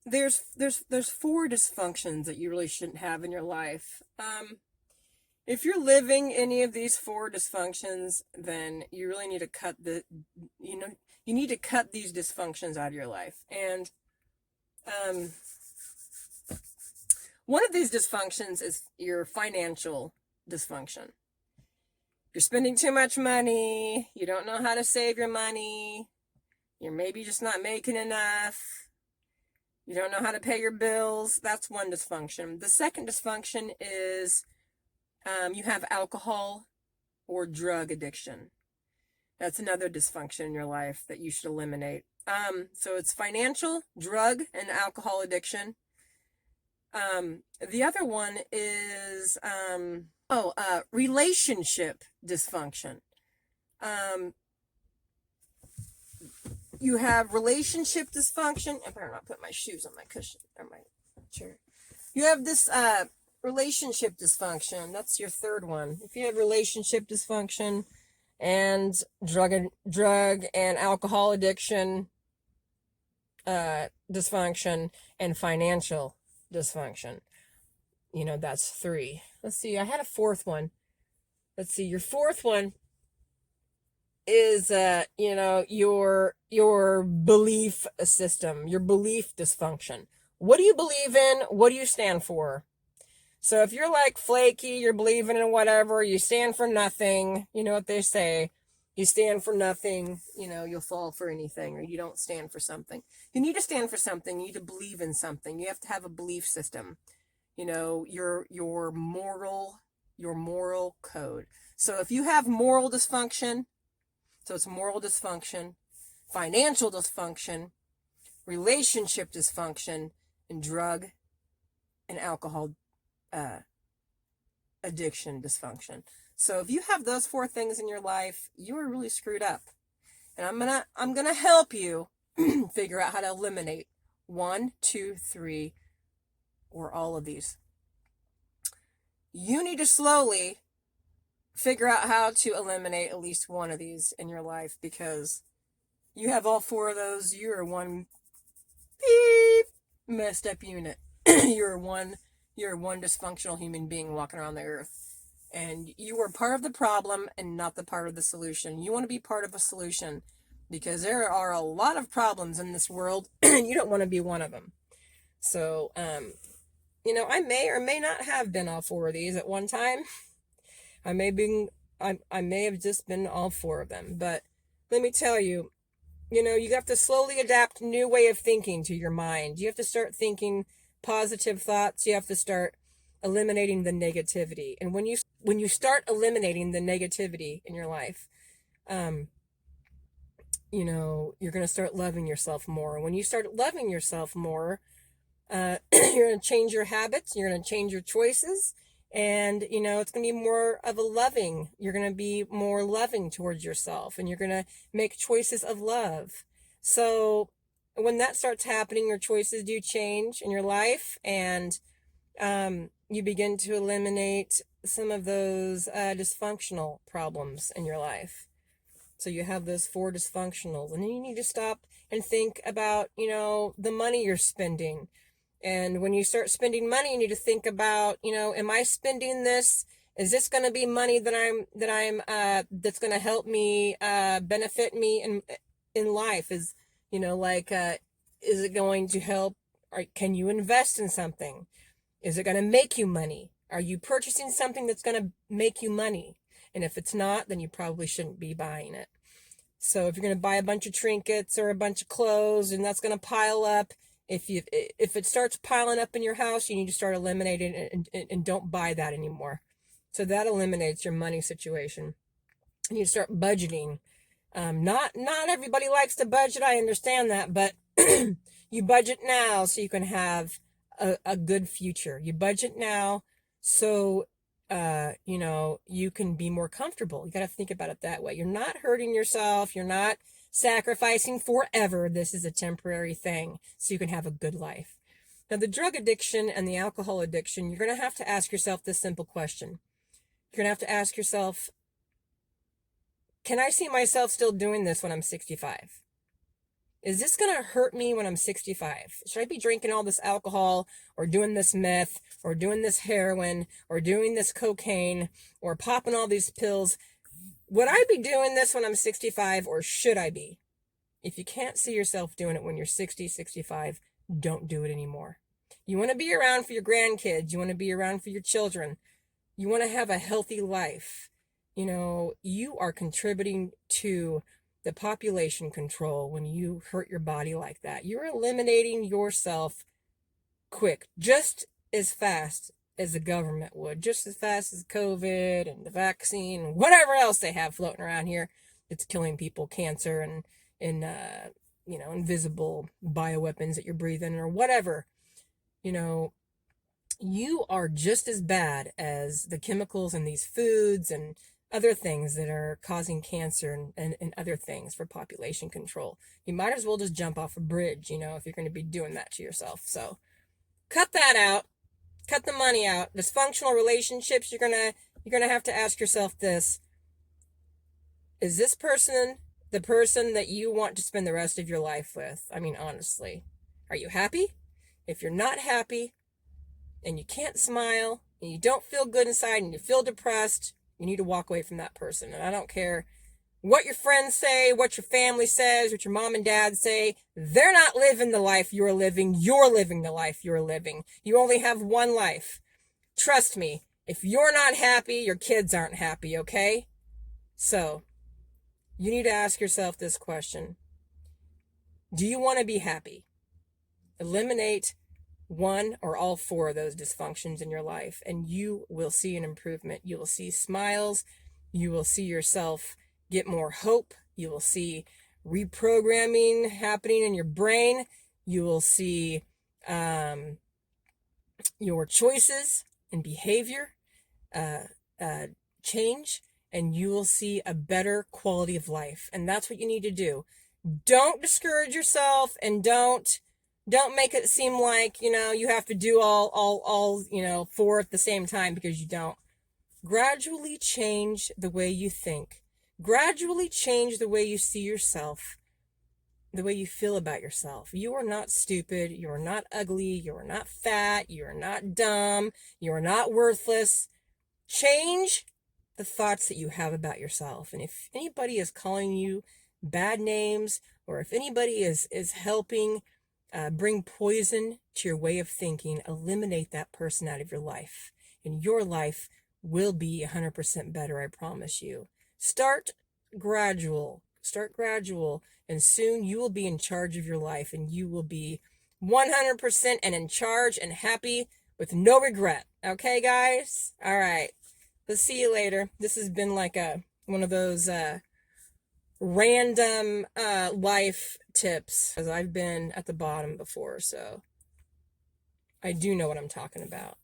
there's four dysfunctions that you really shouldn't have in your life. If you're living any of these four dysfunctions, then you really need to you need to cut these dysfunctions out of your life. And um, one of these dysfunctions is your financial dysfunction. You're spending too much money. You don't know how to save your money. You're maybe just not making enough. You don't know how to pay your bills. That's one dysfunction. The second dysfunction is you have alcohol or drug addiction. That's another dysfunction in your life that you should eliminate. So it's financial, drug, and alcohol addiction. The other one is relationship dysfunction. You have relationship dysfunction. I better not put my shoes on my cushion or my chair. You have this relationship dysfunction. That's your third one. If you have relationship dysfunction and drug and alcohol addiction dysfunction and financial dysfunction, that's three. Let's see, I had a fourth one. Let's see, your fourth one is your belief system, your belief dysfunction. What do you believe in? What do you stand for? So if you're like flaky, you're believing in whatever, you stand for nothing. You know what they say, you stand for nothing, you'll fall for anything, or you don't stand for something. You need to stand for something. You need to believe in something. You have to have a belief system, your moral code. So if you have moral dysfunction, so it's moral dysfunction, financial dysfunction, relationship dysfunction, and drug and alcohol addiction dysfunction. So if you have those four things in your life, you are really screwed up. And I'm gonna help you figure out how to eliminate 1, 2, 3, or all of these. You need to slowly figure out how to eliminate at least one of these in your life, because you have all four of those. You're one beep messed up unit. You're one dysfunctional human being walking around the earth, and you are part of the problem and not the part of the solution. You want to be part of a solution, because there are a lot of problems in this world and you don't want to be one of them. So I may or may not have been all four of these at one time. I may have just been all four of them, but let me tell you, you have to slowly adapt a new way of thinking to your mind. You have to start thinking positive thoughts. You have to start eliminating the negativity. And when you start eliminating the negativity in your life, you're going to start loving yourself more. When you start loving yourself more, you're going to change your habits. You're going to change your choices. And, it's going to be more of a loving. You're going to be more loving towards yourself. And you're going to make choices of love. So when that starts happening, your choices do change in your life. And you begin to eliminate some of those dysfunctional problems in your life. So you have those four dysfunctionals. And then you need to stop and think about, the money you're spending. And when you start spending money, you need to think about, am I spending this? Is this going to be money that's going to help me, benefit me in life? Is it going to help? Or can you invest in something? Is it going to make you money? Are you purchasing something that's going to make you money? And if it's not, then you probably shouldn't be buying it. So if you're going to buy a bunch of trinkets or a bunch of clothes and that's going to pile up, if it starts piling up in your house, you need to start eliminating it and don't buy that anymore. So that eliminates your money situation. And you start budgeting. Not everybody likes to budget. I understand that, but you budget now so you can have a good future. You budget now so you can be more comfortable. You got to think about it that way. You're not hurting yourself. You're not sacrificing forever. This is a temporary thing so you can have a good life. Now, the drug addiction and the alcohol addiction, you're going to have to ask yourself this simple question. You're going to have to ask yourself, can I see myself still doing this when I'm 65? Is this going to hurt me when I'm 65? Should I be drinking all this alcohol or doing this meth or doing this heroin or doing this cocaine or popping all these pills? Would I be doing this when I'm 65 or should I be? If you can't see yourself doing it when you're 60, 65, don't do it anymore. You want to be around for your grandkids. You want to be around for your children. You want to have a healthy life. You know, you are contributing to the population control when you hurt your body like that. You're eliminating yourself quick, just as fast as the government would, just as fast as COVID and the vaccine and whatever else they have floating around here. It's killing people, cancer and invisible bioweapons that you're breathing or whatever. You know, you are just as bad as the chemicals in these foods and other things that are causing cancer and other things for population control. You might as well just jump off a bridge, if you're going to be doing that to yourself. So cut that out. Cut the money out. Dysfunctional relationships, you're gonna have to ask yourself this. Is this person the person that you want to spend the rest of your life with? I mean, honestly. Are you happy? If you're not happy and you can't smile and you don't feel good inside and you feel depressed, you need to walk away from that person. And I don't care what your friends say, what your family says, what your mom and dad say. They're not living the life you're living. You're living the life you're living. You only have one life. Trust me, if you're not happy, your kids aren't happy, okay? So, you need to ask yourself this question. Do you want to be happy? Eliminate one or all four of those dysfunctions in your life, and you will see an improvement. You will see smiles. You will see yourself get more hope. You will see reprogramming happening in your brain. You will see your choices and behavior change, and you will see a better quality of life. And that's what you need to do. Don't discourage yourself, and don't make it seem like, you have to do all four at the same time, because you don't. Gradually change the way you think. Gradually change the way you see yourself, the way you feel about yourself. You are not stupid. You are not ugly. You are not fat. You are not dumb. You are not worthless. Change the thoughts that you have about yourself. And if anybody is calling you bad names, or if anybody is helping bring poison to your way of thinking, eliminate that person out of your life. And your life will be 100% better, I promise you. Start gradual, and soon you will be in charge of your life, and you will be 100% and in charge and happy with no regret. Okay, guys? All right. Let's see you later. This has been like one of those random life tips, because I've been at the bottom before, so I do know what I'm talking about.